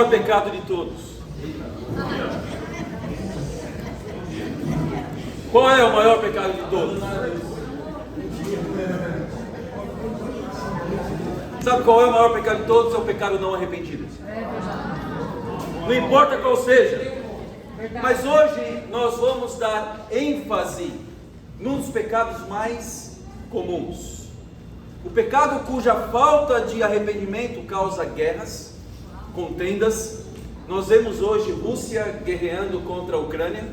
maior pecado de todos? Qual é o maior pecado de todos? Sabe qual é o maior pecado de todos? É o pecado não arrependido. Não importa qual seja. Mas hoje nós vamos dar ênfase num dos pecados mais comuns. O pecado cuja falta de arrependimento causa guerras, contendas. Nós vemos hoje Rússia guerreando contra a Ucrânia.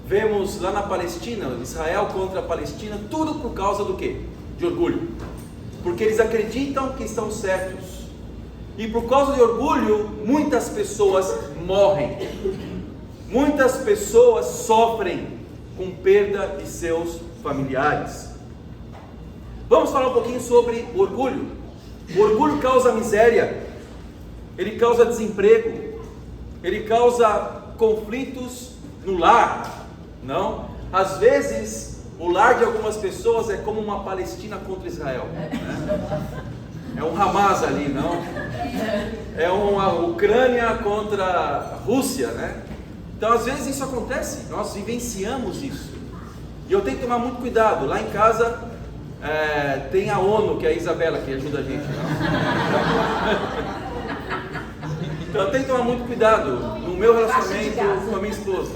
Vemos lá na Palestina, Israel contra a Palestina, tudo por causa do quê? De orgulho. Porque eles acreditam que estão certos. E por causa de orgulho, muitas pessoas morrem. Muitas pessoas sofrem com perda de seus familiares. Vamos falar um pouquinho sobre o orgulho. O orgulho causa miséria, ele causa desemprego, ele causa conflitos no lar. Não? Às vezes, o lar de algumas pessoas é como uma Palestina contra Israel. Né? É um Hamas ali, não? É uma Ucrânia contra a Rússia, né? Então, às vezes isso acontece, nós vivenciamos isso. E eu tenho que tomar muito cuidado. Lá em casa tem a ONU, que é a Isabela, que ajuda a gente. Então, eu tenho que tomar muito cuidado no meu relacionamento com a minha esposa.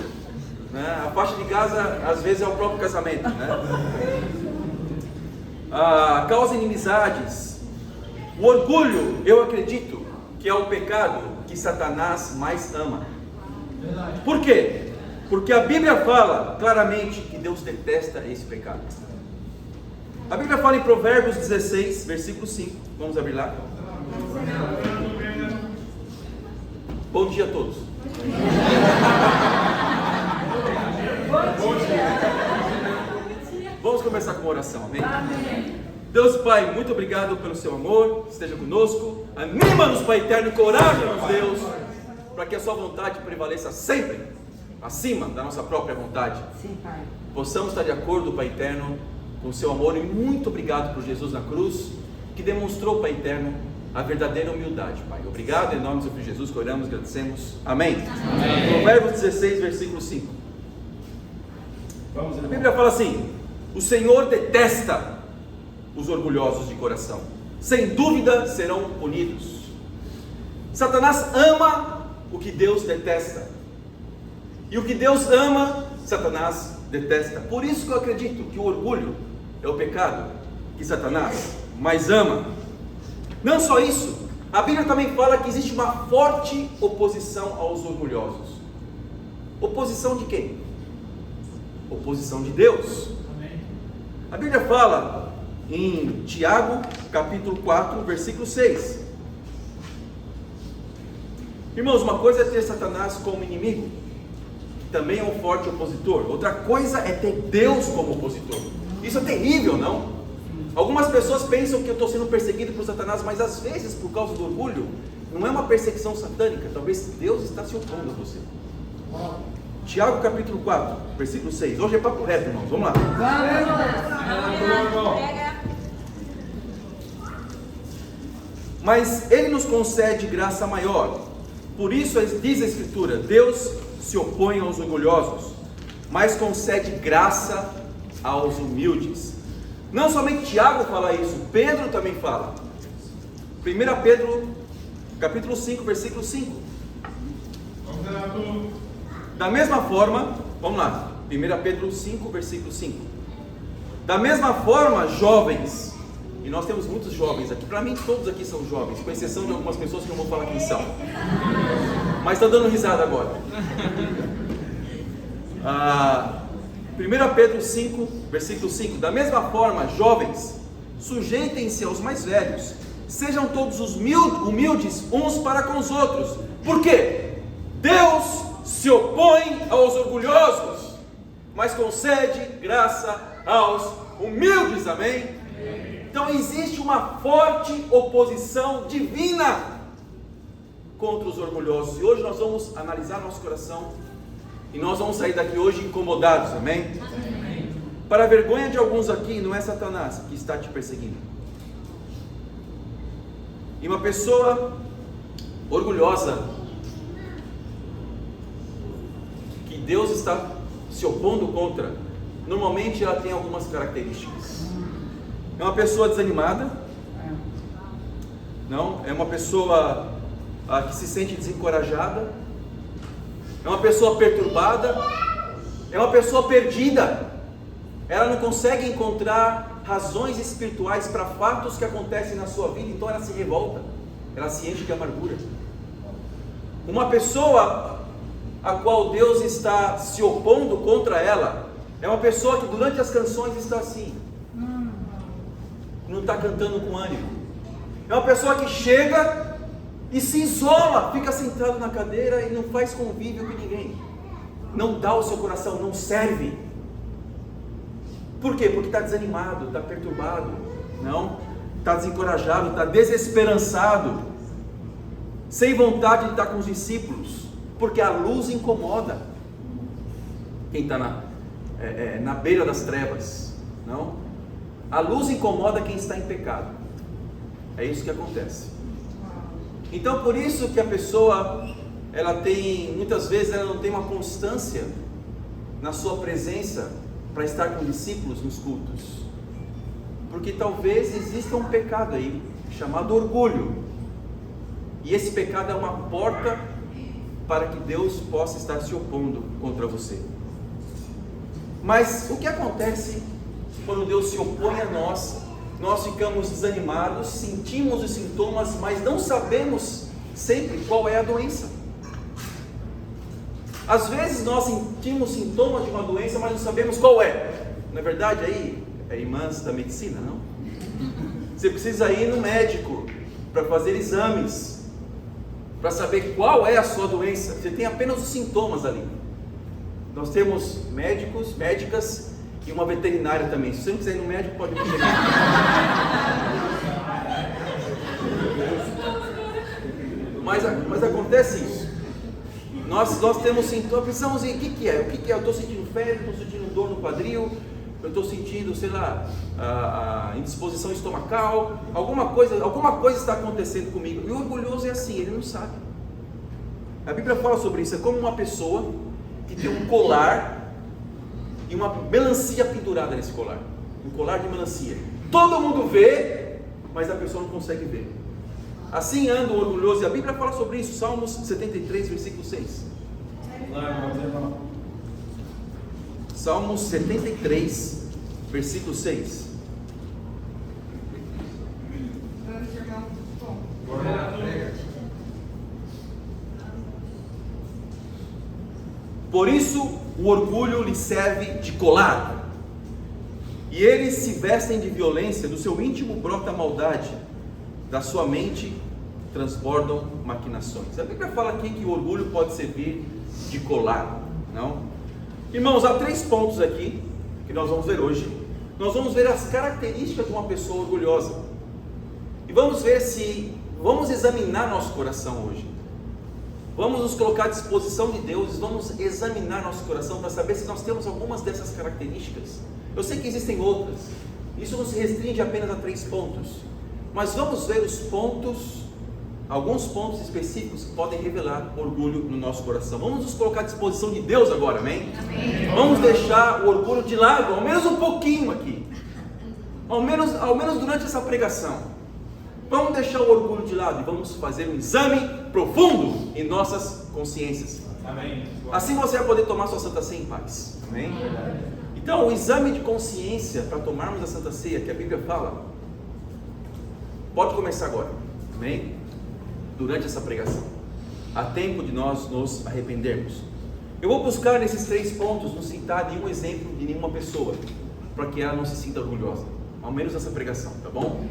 Né? A faixa de Gaza, às vezes, é o próprio casamento. Né? Causa inimizades. O orgulho, eu acredito, que é o pecado que Satanás mais ama. Por quê? Porque a Bíblia fala claramente que Deus detesta esse pecado. A Bíblia fala em Provérbios 16, versículo 5. Vamos abrir lá. Bom dia a todos. Vamos começar com uma oração, amém? Deus Pai, muito obrigado pelo seu amor, esteja conosco, anima-nos, Pai eterno, encoraja-nos, Deus, para que a sua vontade prevaleça sempre, acima da nossa própria vontade. Sim, Pai. Possamos estar de acordo, Pai eterno, com o seu amor, e muito obrigado por Jesus na cruz, que demonstrou, Pai eterno, a verdadeira humildade, Pai. Obrigado, em nome do Filho Jesus, que oramos e agradecemos. Amém. Amém. Provérbios 16, versículo 5. A Bíblia fala assim: o Senhor detesta os orgulhosos de coração, sem dúvida serão punidos. Satanás ama o que Deus detesta, e o que Deus ama, Satanás detesta. Por isso que eu acredito que o orgulho é o pecado que Satanás mais ama. Não só isso, a Bíblia também fala que existe uma forte oposição aos orgulhosos. Oposição de quem? Oposição de Deus. A Bíblia fala em Tiago, capítulo 4, versículo 6. Irmãos, uma coisa é ter Satanás como inimigo, também é um forte opositor. Outra coisa é ter Deus como opositor. Isso é terrível, não? Algumas pessoas pensam que eu estou sendo perseguido por Satanás, mas às vezes, por causa do orgulho, não é uma perseguição satânica. Talvez Deus está se opondo a você. Tiago capítulo 4, versículo 6. Hoje é papo reto, irmãos. Vamos lá. Mas Ele nos concede graça maior. Por isso diz a Escritura: Deus se opõe aos orgulhosos, mas concede graça aos humildes. Não somente Tiago fala isso, Pedro também fala. 1 Pedro capítulo 5, versículo 5. Da mesma forma, vamos lá, 1 Pedro 5, versículo 5. Da mesma forma, jovens, e nós temos muitos jovens aqui, para mim todos aqui são jovens, com exceção de algumas pessoas que eu não vou falar quem são, mas estão dando risada agora. 1 Pedro 5, versículo 5. Da mesma forma, jovens, sujeitem-se aos mais velhos, sejam todos os humildes uns para com os outros. Por quê? Deus se opõe aos orgulhosos, mas concede graça aos humildes. Amém? Então existe uma forte oposição divina contra os orgulhosos, e hoje nós vamos analisar nosso coração, e nós vamos sair daqui hoje incomodados. Amém? Amém. Para a vergonha de alguns aqui, não é Satanás que está te perseguindo, e uma pessoa orgulhosa Deus está se opondo contra, normalmente ela tem algumas características. É uma pessoa desanimada, não? É uma pessoa que se sente desencorajada, é uma pessoa perturbada, é uma pessoa perdida. Ela não consegue encontrar razões espirituais para fatos que acontecem na sua vida, então ela se revolta, ela se enche de amargura. Uma pessoa a qual Deus está se opondo contra ela é uma pessoa que durante as canções está assim, não está cantando com ânimo. É uma pessoa que chega e se isola, fica sentado na cadeira e não faz convívio com ninguém, não dá o seu coração, não serve. Por quê? Porque está desanimado, está perturbado, não? Está desencorajado, está desesperançado, sem vontade de estar com os discípulos, porque a luz incomoda quem está na beira das trevas, não? A luz incomoda quem está em pecado, é isso que acontece. Então por isso que a pessoa, muitas vezes ela não tem uma constância na sua presença para estar com discípulos nos cultos, porque talvez exista um pecado aí, chamado orgulho, e esse pecado é uma porta para que Deus possa estar se opondo contra você. Mas o que acontece quando Deus se opõe a nós? Nós ficamos desanimados, sentimos os sintomas, mas não sabemos sempre qual é a doença. Às vezes nós sentimos sintomas de uma doença, mas não sabemos qual é. Na verdade, aí é irmãs da medicina, não? Você precisa ir no médico para fazer exames, para saber qual é a sua doença. Você tem apenas os sintomas ali. Nós temos médicos, médicas e uma veterinária também. Se você não quiser ir no médico, pode ir. Mas acontece isso. Nós temos sintomas, precisamos ir, o que é? Eu estou sentindo febre, estou sentindo dor no quadril, eu estou sentindo, sei lá, indisposição estomacal, alguma coisa está acontecendo comigo. E o orgulhoso é assim, ele não sabe. A Bíblia fala sobre isso, é como uma pessoa que tem um colar e uma melancia pendurada nesse colar, um colar de melancia. Todo mundo vê, mas a pessoa não consegue ver. Assim anda o orgulhoso, e a Bíblia fala sobre isso, Salmos 73, versículo 6. Salmos 73, versículo 6. Por isso o orgulho lhe serve de colar, e eles se vestem de violência, do seu íntimo brota a maldade, da sua mente transbordam maquinações. A Bíblia fala aqui que o orgulho pode servir de colar, não? Irmãos, há 3 pontos aqui que nós vamos ver hoje. Nós vamos ver as características de uma pessoa orgulhosa e vamos examinar nosso coração hoje. Vamos nos colocar à disposição de Deus, vamos examinar nosso coração para saber se nós temos algumas dessas características. Eu sei que existem outras, isso não se restringe apenas a 3 pontos, mas vamos ver alguns pontos específicos que podem revelar orgulho no nosso coração. Vamos nos colocar à disposição de Deus agora, amém? Amém. Vamos deixar o orgulho de lado, ao menos um pouquinho aqui, ao menos durante essa pregação. Vamos deixar o orgulho de lado e vamos fazer um exame profundo em nossas consciências. Amém. Assim você vai poder tomar sua Santa Ceia em paz. Amém? Então, o exame de consciência para tomarmos a Santa Ceia, que a Bíblia fala, pode começar agora. Amém? Durante essa pregação, há tempo de nós nos arrependermos. Eu vou buscar nesses 3 pontos, não citar nenhum exemplo de nenhuma pessoa, para que ela não se sinta orgulhosa, ao menos nessa pregação, tá bom?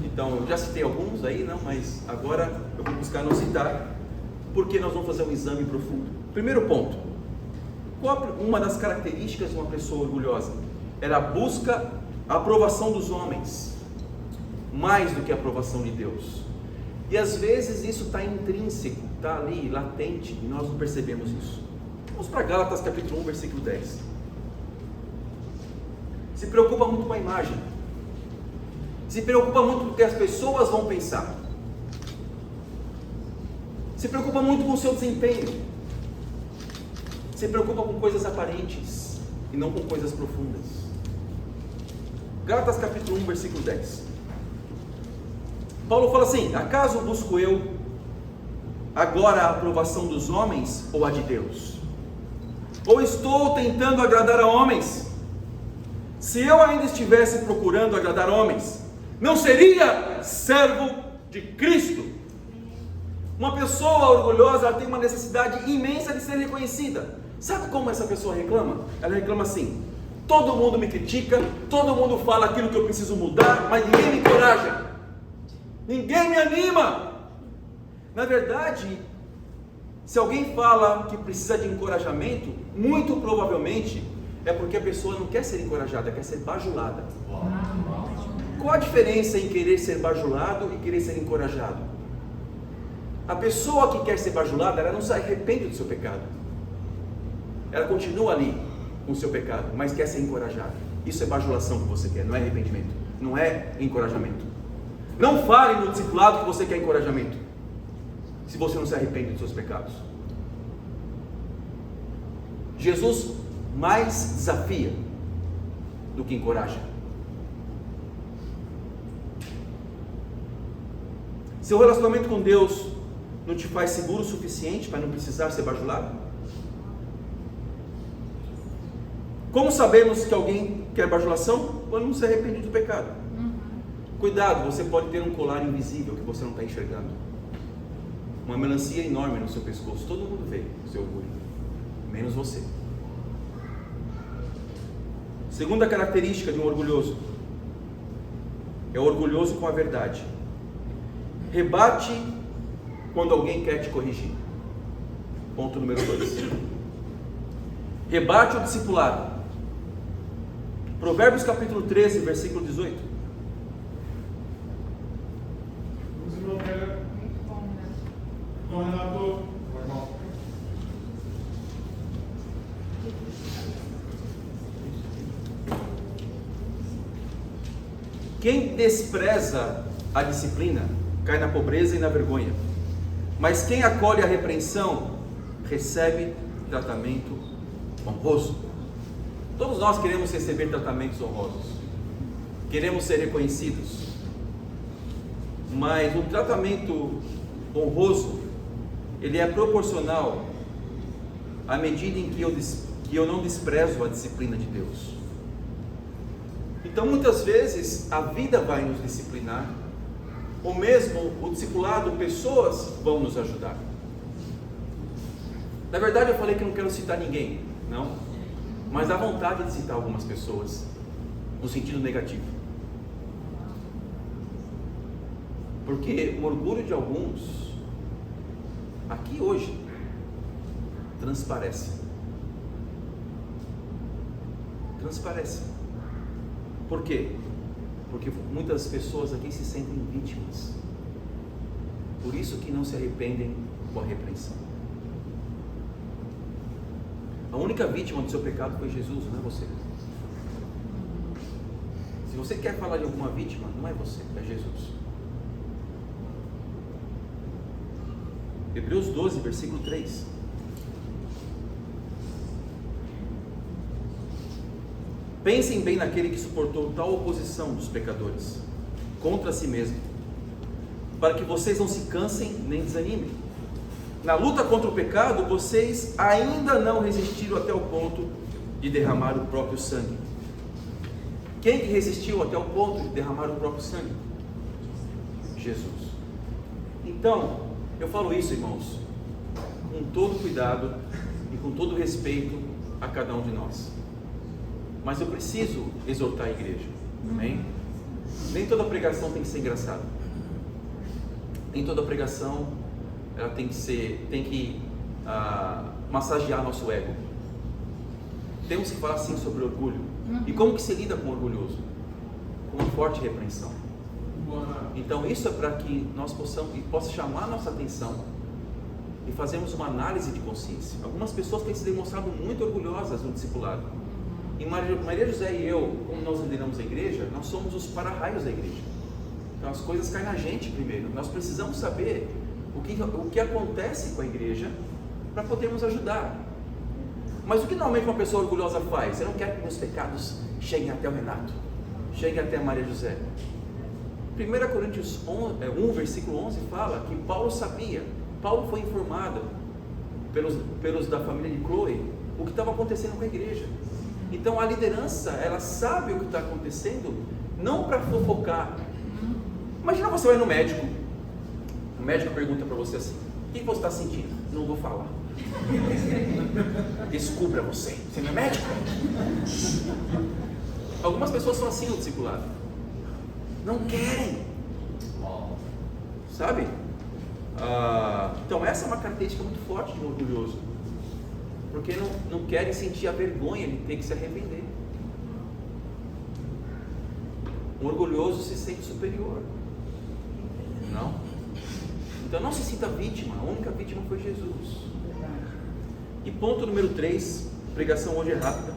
Então, eu já citei alguns aí, não, mas agora eu vou buscar não citar, porque nós vamos fazer um exame profundo. Primeiro ponto, qual uma das características de uma pessoa orgulhosa? Ela busca a aprovação dos homens, mais do que a aprovação de Deus. E às vezes isso está intrínseco, está ali, latente, e nós não percebemos isso. Vamos para Gálatas capítulo 1, versículo 10. Se preocupa muito com a imagem, se preocupa muito com o que as pessoas vão pensar, se preocupa muito com o seu desempenho, se preocupa com coisas aparentes e não com coisas profundas. Gálatas capítulo 1, versículo 10. Paulo fala assim: acaso busco eu agora a aprovação dos homens ou a de Deus? Ou estou tentando agradar a homens? Se eu ainda estivesse procurando agradar homens, não seria servo de Cristo. Uma pessoa orgulhosa, ela tem uma necessidade imensa de ser reconhecida. Sabe como essa pessoa reclama? Ela reclama assim: todo mundo me critica, todo mundo fala aquilo que eu preciso mudar, mas ninguém me encoraja, ninguém me anima. Na verdade, se alguém fala que precisa de encorajamento, muito provavelmente é porque a pessoa não quer ser encorajada, quer ser bajulada. Qual a diferença em querer ser bajulado e querer ser encorajado? A pessoa que quer ser bajulada, ela não se arrepende do seu pecado, ela continua ali com o seu pecado, mas quer ser encorajada. Isso é bajulação que você quer, não é arrependimento, não é encorajamento. Não fale no discipulado que você quer encorajamento, se você não se arrepende dos seus pecados. Jesus mais desafia do que encoraja. Seu relacionamento com Deus não te faz seguro o suficiente para não precisar ser bajulado? Como sabemos que alguém quer bajulação? Quando não se arrepende do pecado. Cuidado, você pode ter um colar invisível que você não está enxergando, uma melancia enorme no seu pescoço, todo mundo vê o seu orgulho, menos você. Segunda característica de um orgulhoso: é orgulhoso com a verdade. Rebate quando alguém quer te corrigir. Ponto número 2. Rebate o discipulado. Provérbios capítulo 13, versículo 18. Quem despreza a disciplina cai na pobreza e na vergonha, mas quem acolhe a repreensão recebe tratamento honroso. Todos nós queremos receber tratamentos honrosos, queremos ser reconhecidos, mas o tratamento honroso, ele é proporcional à medida em que eu não desprezo a disciplina de Deus. Então muitas vezes a vida vai nos disciplinar, ou mesmo o discipulado, pessoas vão nos ajudar. Na verdade eu falei que não quero citar ninguém, não, mas dá vontade de citar algumas pessoas, no sentido negativo, porque o orgulho de alguns, aqui hoje, transparece. Por quê? Porque muitas pessoas aqui se sentem vítimas, por isso que não se arrependem com a repreensão. A única vítima do seu pecado foi Jesus, não é você. Se você quer falar de alguma vítima, não é você, é Jesus. Hebreus 12, versículo 3. Pensem bem naquele que suportou tal oposição dos pecadores contra si mesmo, para que vocês não se cansem nem desanimem. Na luta contra o pecado, vocês ainda não resistiram até o ponto de derramar o próprio sangue. Quem que resistiu até o ponto de derramar o próprio sangue? Jesus. Então, eu falo isso, irmãos, com todo cuidado e com todo respeito a cada um de nós. Mas eu preciso exortar a igreja, amém? Nem toda pregação tem que ser engraçada. Nem toda pregação ela tem que massagear nosso ego. Temos que falar sim sobre orgulho. E como que se lida com o orgulhoso? Com uma forte repreensão. Então isso é para que nós possa chamar a nossa atenção e fazermos uma análise de consciência. Algumas pessoas têm se demonstrado muito orgulhosas no discipulado. E Maria José e eu, como nós lideramos a igreja, nós somos os para-raios da igreja. Então as coisas caem na gente primeiro. Nós precisamos saber o que acontece com a igreja para podermos ajudar. Mas o que normalmente uma pessoa orgulhosa faz? Eu não quero que meus pecados cheguem até o Renato, cheguem até a Maria José. 1 Coríntios 1, versículo 11 fala que Paulo sabia, Paulo foi informado pelos da família de Chloe o que estava acontecendo com a igreja. Então a liderança, ela sabe o que está acontecendo, não para fofocar. Imagina você vai no médico, o médico pergunta para você assim: o que você está sentindo? Não vou falar. Descubra você não é médico? Algumas pessoas são assim no discipulado, não querem, sabe? Então essa é uma característica muito forte de um orgulhoso, porque não querem sentir a vergonha de ter que se arrepender. Um orgulhoso se sente superior, não? Então não se sinta vítima, a única vítima foi Jesus. E ponto número 3, pregação hoje é rápida.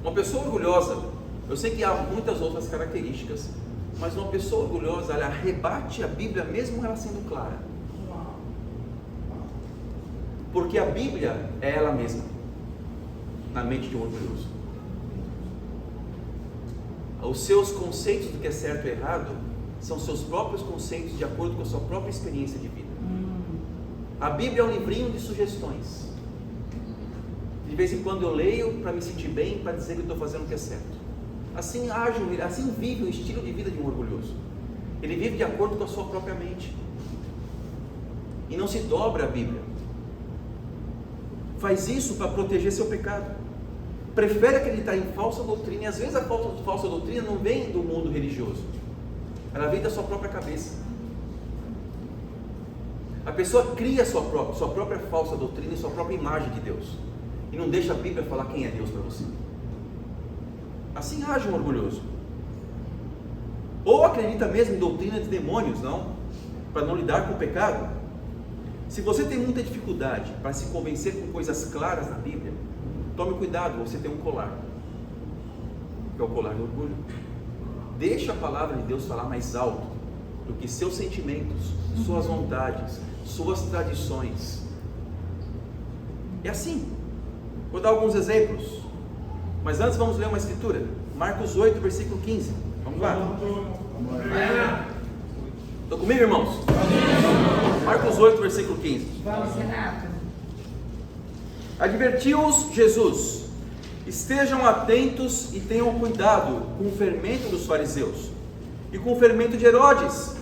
Uma pessoa orgulhosa, eu sei que há muitas outras características, mas uma pessoa orgulhosa, ela rebate a Bíblia mesmo ela sendo clara. Porque a Bíblia é ela mesma, na mente de um orgulhoso. Os seus conceitos do que é certo e errado são seus próprios conceitos de acordo com a sua própria experiência de vida. A Bíblia é um livrinho de sugestões. De vez em quando eu leio para me sentir bem, para dizer que eu estou fazendo o que é certo. Assim vive o estilo de vida de um orgulhoso. Ele vive de acordo com a sua própria mente e não se dobra a Bíblia. Faz isso para proteger seu pecado. Prefere acreditar em falsa doutrina, e às vezes a falsa doutrina não vem do mundo religioso, ela vem da sua própria cabeça. A pessoa cria sua própria falsa doutrina e sua própria imagem de Deus, e não deixa a Bíblia falar quem é Deus para você. Assim age um orgulhoso. Ou acredita mesmo em doutrina de demônios, para não lidar com o pecado. Se você tem muita dificuldade para se convencer com coisas claras na Bíblia, tome cuidado, você tem um colar, que é o colar do orgulho. Deixa a palavra de Deus falar mais alto do que seus sentimentos, suas vontades, suas tradições. É assim. Vou dar alguns exemplos, mas antes vamos ler uma escritura. Marcos 8, versículo 15. Vamos lá. Estão comigo, irmãos? Marcos 8, versículo 15. Vamos, Renato. Advertiu-os Jesus: estejam atentos e tenham cuidado com o fermento dos fariseus e com o fermento de Herodes.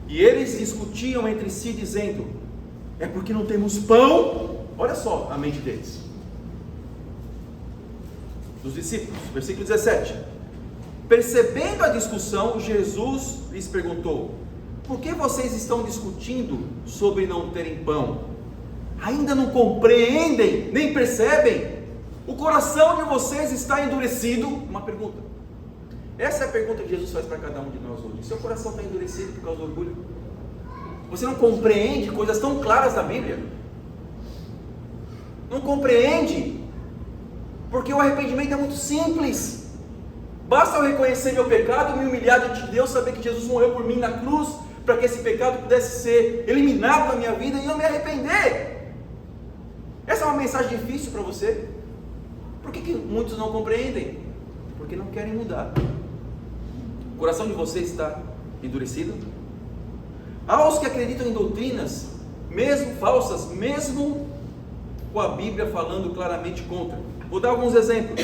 E eles discutiam entre si, dizendo: é porque não temos pão. Olha só a mente deles, dos discípulos. Versículo 17. Percebendo a discussão, Jesus lhes perguntou: por que vocês estão discutindo sobre não terem pão? Ainda não compreendem, nem percebem? O coração de vocês está endurecido? Uma pergunta. Essa é a pergunta que Jesus faz para cada um de nós hoje. Seu coração está endurecido por causa do orgulho? Você não compreende coisas tão claras da Bíblia? Não compreende? Porque o arrependimento é muito simples. Basta eu reconhecer meu pecado, me humilhar diante de Deus, saber que Jesus morreu por mim na cruz, para que esse pecado pudesse ser eliminado da minha vida e eu me arrepender. Essa é uma mensagem difícil para você? Por que muitos não compreendem? Porque não querem mudar. O coração de vocês está endurecido? Aos que acreditam em doutrinas, mesmo falsas, mesmo com a Bíblia falando claramente contra. Vou dar alguns exemplos.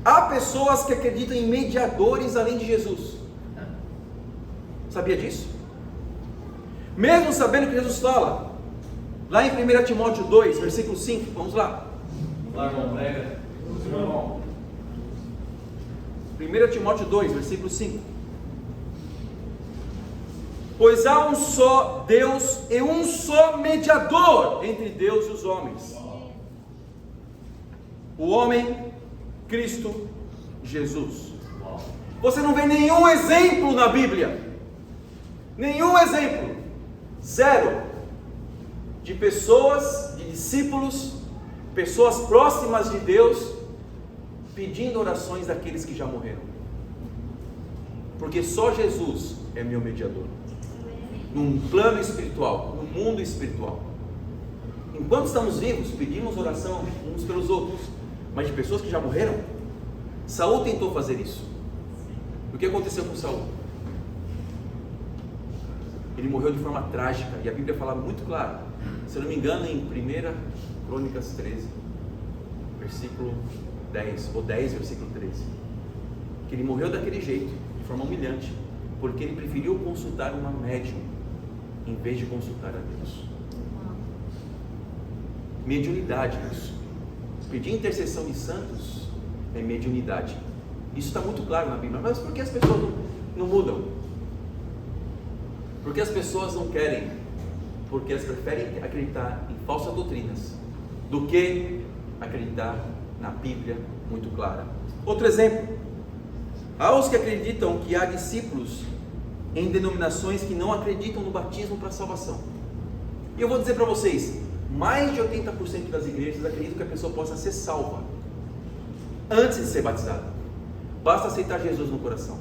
Há pessoas que acreditam em mediadores além de Jesus. Sabia disso? Mesmo sabendo que Jesus fala, lá em 1 Timóteo 2, versículo 5, vamos lá. Vamos lá, irmão, prega. 1 Timóteo 2, versículo 5. Pois há um só Deus e um só mediador entre Deus e os homens. O homem, Cristo Jesus. Você não vê nenhum exemplo na Bíblia. Nenhum exemplo. Zero. De pessoas, de discípulos, pessoas próximas de Deus, pedindo orações daqueles que já morreram. Porque só Jesus é meu mediador. Num plano espiritual, no mundo espiritual. enquanto estamos vivos, pedimos oração uns pelos outros, mas de pessoas que já morreram. Saul tentou fazer isso. O que aconteceu com Saul? Ele morreu de forma trágica, e a Bíblia fala muito claro, se eu não me engano, em 1 Crônicas 13, versículo 10, ou 10, versículo 13, que ele morreu daquele jeito, de forma humilhante, porque ele preferiu consultar uma médium, em vez de consultar a Deus. Mediunidade, isso. Pedir intercessão de santos é mediunidade. Isso está muito claro na Bíblia. Mas por que as pessoas não mudam? Porque as pessoas não querem, porque elas preferem acreditar em falsas doutrinas do que acreditar na Bíblia muito clara. Outro exemplo: há os que acreditam que há discípulos em denominações que não acreditam no batismo para a salvação. E eu vou dizer para vocês, mais de 80% das igrejas acreditam que a pessoa possa ser salva antes de ser batizada. Basta aceitar Jesus no coração.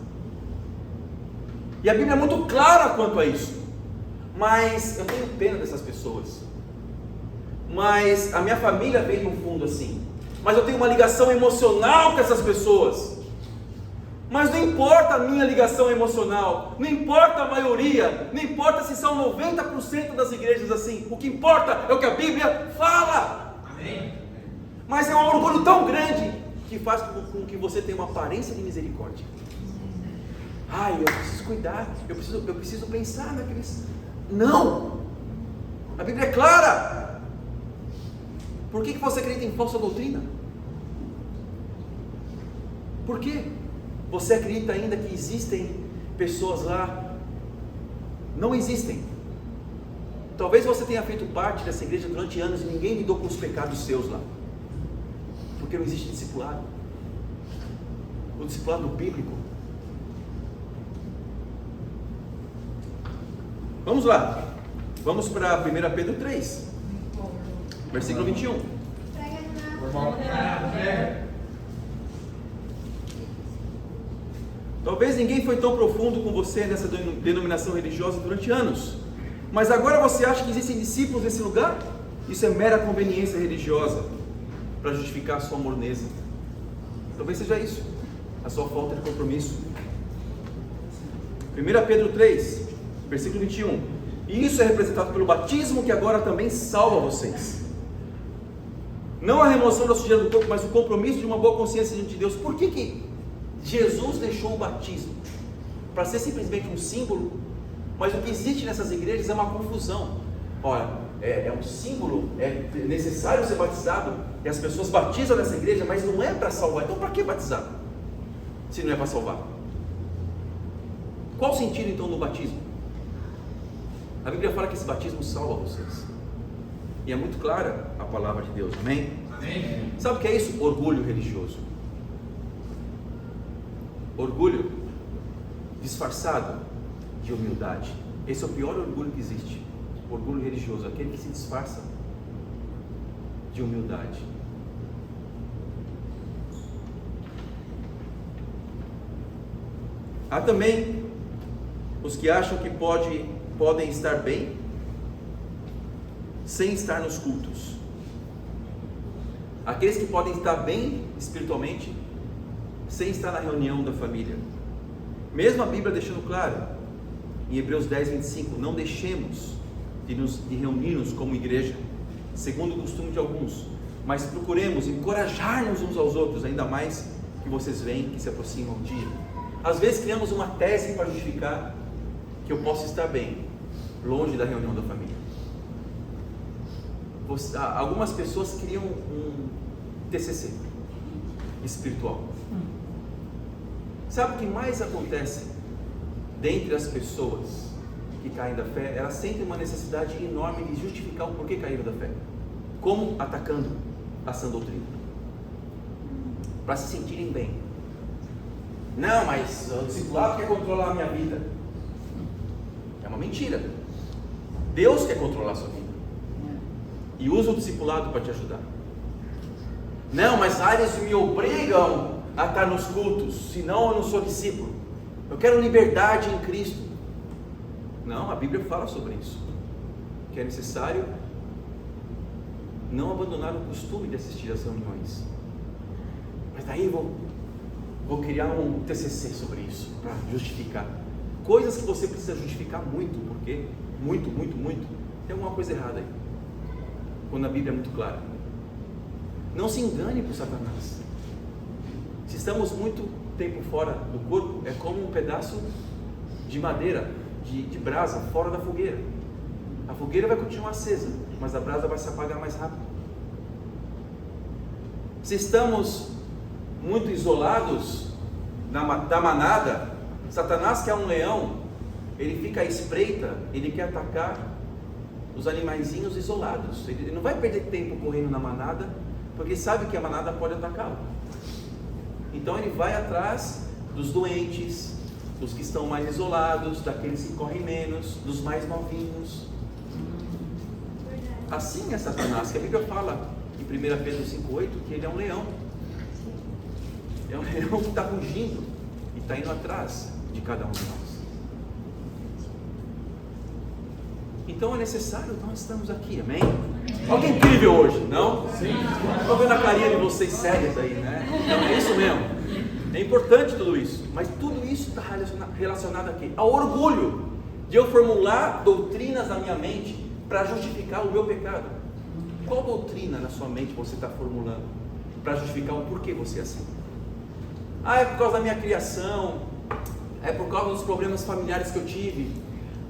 E a Bíblia é muito clara quanto a isso. Mas eu tenho pena dessas pessoas. Mas a minha família veio no fundo assim. Mas eu tenho uma ligação emocional com essas pessoas. Mas não importa a minha ligação emocional, não importa a maioria, não importa se são 90% das igrejas assim. O que importa é o que a Bíblia fala. Amém. Mas é um orgulho tão grande que faz com que você tenha uma aparência de misericórdia. Eu preciso cuidar, eu preciso pensar naqueles... Não! A Bíblia é clara. Por que você acredita em falsa doutrina? Por quê? Você acredita ainda que existem pessoas lá? Não existem. Talvez você tenha feito parte dessa igreja durante anos e ninguém lidou com os pecados seus lá, porque não existe discipulado. O discipulado bíblico. Vamos lá. Vamos para 1 Pedro 3, versículo 21. Talvez ninguém foi tão profundo com você nessa denominação religiosa durante anos, mas agora você acha que existem discípulos nesse lugar? Isso é mera conveniência religiosa para justificar a sua morneza. Talvez seja isso, a sua falta de compromisso. 1 Pedro 3, versículo 21. E isso é representado pelo batismo, que agora também salva vocês. Não a remoção da sujeira do corpo, mas o compromisso de uma boa consciência diante de Deus. Por que Jesus deixou o batismo? Para ser simplesmente um símbolo? Mas o que existe nessas igrejas é uma confusão. Olha, é um símbolo, é necessário ser batizado, e as pessoas batizam nessa igreja, mas não é para salvar. Então para que batizar, se não é para salvar? Qual o sentido então do batismo? A Bíblia fala que esse batismo salva vocês, e é muito clara a palavra de Deus. Amém? Amém. Sabe o que é isso? Orgulho religioso. Orgulho disfarçado de humildade. Esse é o pior orgulho que existe. Orgulho religioso, aquele que se disfarça de humildade. Há também os que acham que podem estar bem sem estar nos cultos. Aqueles que podem estar bem espiritualmente sem estar na reunião da família. Mesmo a Bíblia deixando claro em Hebreus 10, 25, não deixemos de reunir-nos como igreja, segundo o costume de alguns, mas procuremos encorajar-nos uns aos outros, ainda mais que vocês veem que se aproxima o dia. Às vezes criamos uma tese para justificar que eu posso estar bem longe da reunião da família. Algumas pessoas criam um TCC espiritual. Sabe o que mais acontece dentre as pessoas que caem da fé? Elas sentem uma necessidade enorme de justificar o porquê caíram da fé. Como? Atacando a sã doutrina, para se sentirem bem. Não, mas o discipulado quer controlar a minha vida. É uma mentira. Deus quer controlar a sua vida e usa o discipulado para te ajudar. Não, mas eles me obrigam a estar nos cultos, senão eu não sou discípulo. Eu quero liberdade em Cristo. Não, a Bíblia fala sobre isso, que é necessário não abandonar o costume de assistir às reuniões. Mas daí vou criar um TCC sobre isso, para justificar. Coisas que você precisa justificar muito, porque muito, tem alguma coisa errada aí, quando a Bíblia é muito clara. Não se engane por Satanás. Se estamos muito tempo fora do corpo, é como um pedaço de madeira, de brasa, fora da fogueira. A fogueira vai continuar acesa, mas a brasa vai se apagar mais rápido. Se estamos muito isolados da manada, Satanás, que é um leão, ele fica à espreita, ele quer atacar os animaizinhos isolados. Ele não vai perder tempo correndo na manada, porque sabe que a manada pode atacá-lo. Então ele vai atrás dos doentes, dos que estão mais isolados, daqueles que correm menos, dos mais novinhos. Assim é Satanás, que a Bíblia fala em 1 Pedro 5,8 que ele é um leão. É um leão que está rugindo e está indo atrás de cada um de nós. Então é necessário nós estamos aqui, amém? Olha que incrível hoje, não? Sim. Estou vendo a carinha de vocês sérias aí, né? Então é isso mesmo. É importante tudo isso, mas tudo isso está relacionado aqui ao orgulho de eu formular doutrinas na minha mente para justificar o meu pecado. Qual doutrina na sua mente você está formulando para justificar o porquê você é assim? É por causa da minha criação, é por causa dos problemas familiares que eu tive,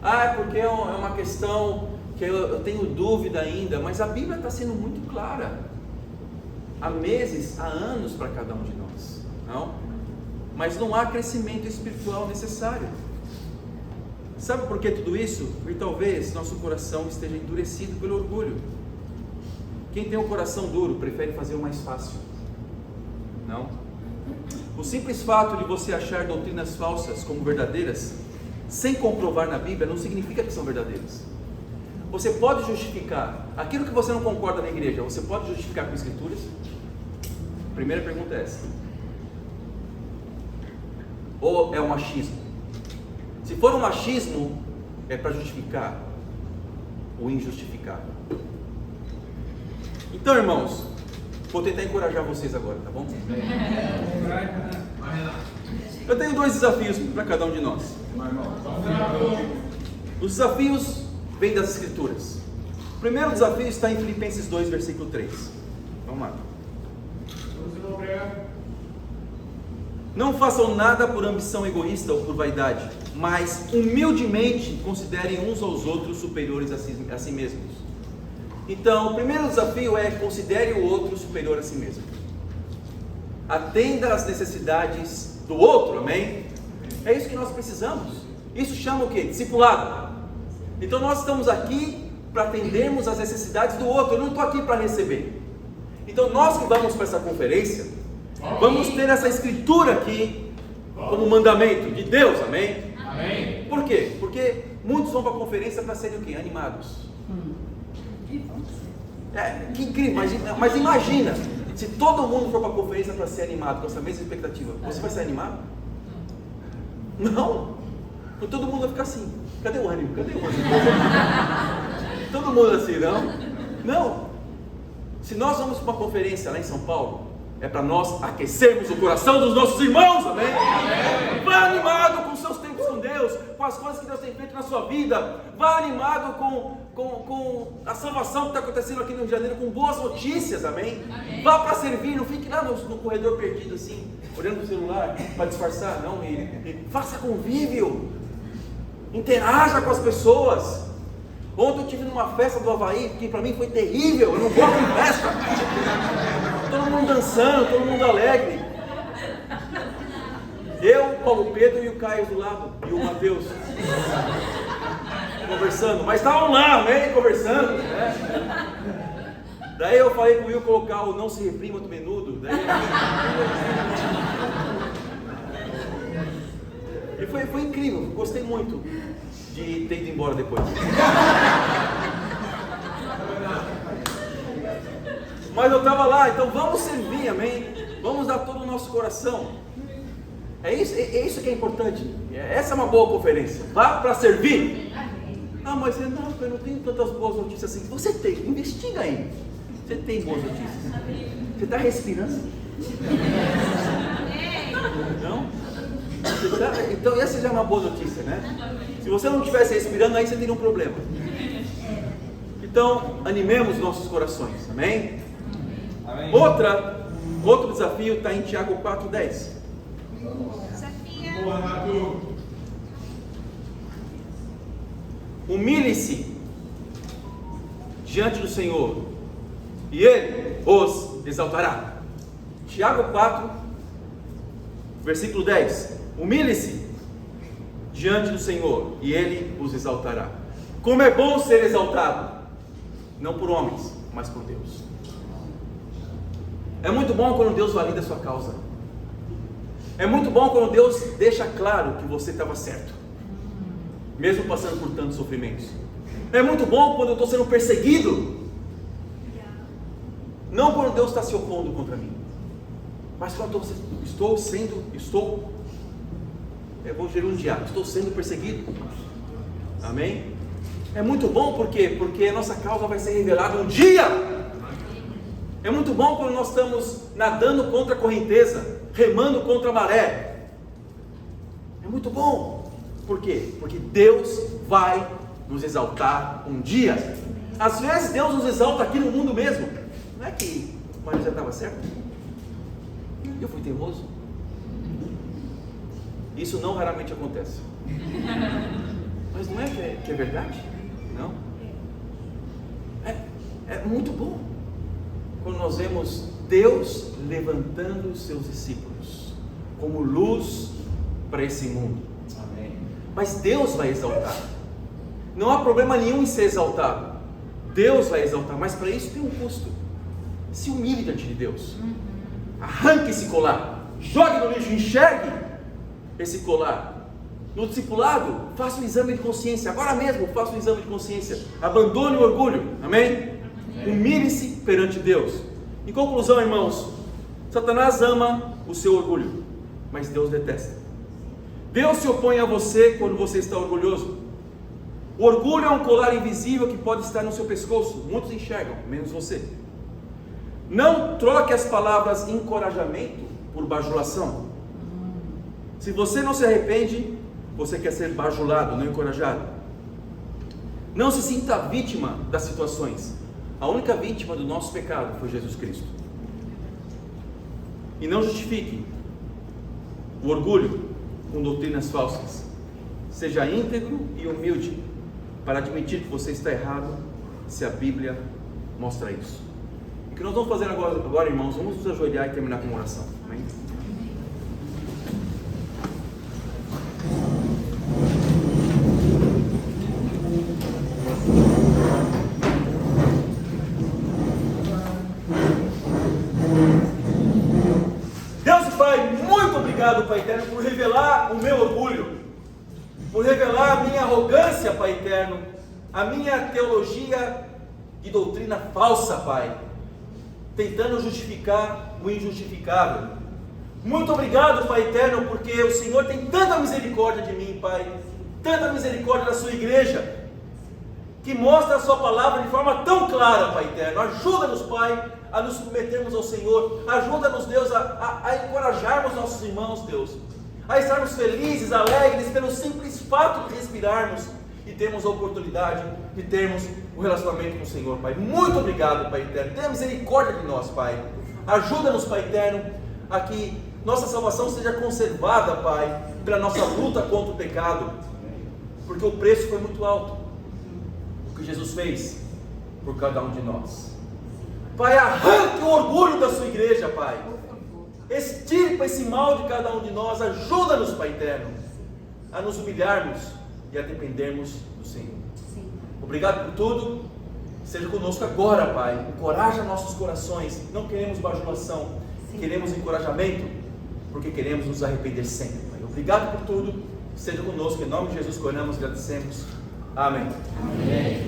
é porque é uma questão que eu tenho dúvida ainda. Mas a Bíblia está sendo muito clara, há meses, há anos para cada um de nós, não? Mas não há crescimento espiritual necessário. Sabe por que tudo isso? Porque talvez nosso coração esteja endurecido pelo orgulho. Quem tem um coração duro prefere fazer o mais fácil, não? O simples fato de você achar doutrinas falsas como verdadeiras, sem comprovar na Bíblia, não significa que são verdadeiras. Você pode justificar aquilo que você não concorda na igreja, você pode justificar com escrituras? A primeira pergunta é essa. Ou é um machismo? Se for um machismo, é para justificar o injustificável. Então, irmãos, vou tentar encorajar vocês agora, tá bom? Eu tenho 2 desafios para cada um de nós. Os desafios vêm das Escrituras. O primeiro desafio está em Filipenses 2, versículo 3. Vamos lá. Não façam nada por ambição egoísta ou por vaidade, mas humildemente considerem uns aos outros superiores a si mesmos. Então, o primeiro desafio é: considere o outro superior a si mesmo. Atenda às necessidades do outro, amém? É isso que nós precisamos. Isso chama o quê? Discipulado. Então nós estamos aqui para atendermos às necessidades do outro. Eu não estou aqui para receber. Então nós que vamos para essa conferência, vamos ter essa escritura aqui como mandamento de Deus, amém? Amém. Por quê? Porque muitos vão para a conferência para serem o quê? Animados. Que incrível, mas imagina, se todo mundo for para a conferência para ser animado, com essa mesma expectativa, você vai ser animado? Não. Todo mundo vai ficar assim: cadê o ânimo? Cadê o ânimo? Todo mundo assim, não? Não. Se nós vamos para uma conferência lá em São Paulo, é para nós aquecermos o coração dos nossos irmãos, amém? Vá animado com os seus tempos com Deus, com as coisas que Deus tem feito na sua vida. Vá animado com a salvação que está acontecendo aqui no Rio de Janeiro, com boas notícias, amém? Vá para servir, não fique lá no corredor perdido assim, olhando para o celular para disfarçar, não. Faça convívio, interaja com as pessoas. Ontem eu estive numa festa do Havaí, que para mim foi terrível. Eu não gosto de festa. Todo mundo dançando, todo mundo alegre. Eu, Paulo Pedro e o Caio do lado, e o Mateus conversando, mas estavam lá, né, conversando, né? Daí eu falei para o Will colocar o "não se reprima do menudo". E foi incrível, gostei muito de ter ido embora depois. Mas eu estava lá, então vamos servir, amém? Vamos dar todo o nosso coração. É isso que é importante. Essa é uma boa conferência. Vá para servir. Mas eu não tenho tantas boas notícias assim. Você tem, investiga aí. Você tem boas notícias. Você está respirando? Não? Então essa já é uma boa notícia, né? Se você não estivesse respirando, aí você teria um problema. Então, animemos nossos corações, amém? Amém. Outro desafio está em Tiago 4:10. Humilhe-se diante do Senhor e Ele os exaltará. Tiago 4, versículo 10. Humilhe-se diante do Senhor e Ele os exaltará. Como é bom ser exaltado, não por homens, mas por Deus. É muito bom quando Deus valida a sua causa. É muito bom quando Deus deixa claro que você estava certo, mesmo passando por tantos sofrimentos. É muito bom quando eu estou sendo perseguido, não quando Deus está se opondo contra mim, mas quando eu estou sendo perseguido. Amém? É muito bom porque a nossa causa vai ser revelada um dia. É muito bom quando nós estamos nadando contra a correnteza, remando contra a maré. É muito bom. Por quê? Porque Deus vai nos exaltar um dia. Às vezes Deus nos exalta aqui no mundo mesmo. Não é que o Maria já estava certo? Eu fui teimoso. Isso não raramente acontece. Mas não é que é verdade? Não. É muito bom quando nós vemos Deus levantando os seus discípulos como luz para esse mundo. Amém. Mas Deus vai exaltar. Não há problema nenhum em ser exaltado. Deus vai exaltar, mas para isso tem um custo. Se humilhe diante de Deus. Arranque esse colar, jogue no lixo, enxergue esse colar. No discipulado, faça um exame de consciência. Agora mesmo, faça um exame de consciência. Abandone o orgulho. Amém? Humilhe-se perante Deus. Em conclusão, irmãos, Satanás ama o seu orgulho, mas Deus detesta. Deus se opõe a você quando você está orgulhoso. O orgulho é um colar invisível que pode estar no seu pescoço. Muitos enxergam, menos você. Não troque as palavras encorajamento por bajulação. Se você não se arrepende, você quer ser bajulado, não encorajado. Não se sinta vítima das situações. A única vítima do nosso pecado foi Jesus Cristo. E não justifique o orgulho com doutrinas falsas. Seja íntegro e humilde para admitir que você está errado, se a Bíblia mostra isso. O que nós vamos fazer agora, irmãos? Vamos nos ajoelhar e terminar com uma oração. Amém? Pai eterno, por revelar o meu orgulho, por revelar a minha arrogância, Pai eterno, a minha teologia de doutrina falsa, Pai, tentando justificar o injustificável. Muito obrigado, Pai eterno, porque o Senhor tem tanta misericórdia de mim, Pai, tanta misericórdia da sua igreja, que mostra a sua palavra de forma tão clara, Pai eterno. Ajuda-nos, Pai, a nos submetermos ao Senhor. Ajuda-nos, Deus, a encorajarmos nossos irmãos, Deus, a estarmos felizes, alegres, pelo simples fato de respirarmos e termos a oportunidade de termos um relacionamento com o Senhor, Pai. Muito obrigado, Pai eterno. Tenha misericórdia de nós, Pai. Ajuda-nos, Pai eterno, a que nossa salvação seja conservada, Pai, pela nossa luta contra o pecado, porque o preço foi muito alto, o que Jesus fez por cada um de nós. Pai, arranque o orgulho da sua igreja, Pai. Extirpa esse mal de cada um de nós. Ajuda-nos, Pai eterno, a nos humilharmos e a dependermos do Senhor. Sim. Obrigado por tudo. Seja conosco agora, Pai. Encoraja nossos corações. Não queremos bajulação. Sim. Queremos encorajamento, porque queremos nos arrepender sempre, Pai. Obrigado por tudo. Seja conosco. Em nome de Jesus, oramos e agradecemos. Amém. Amém.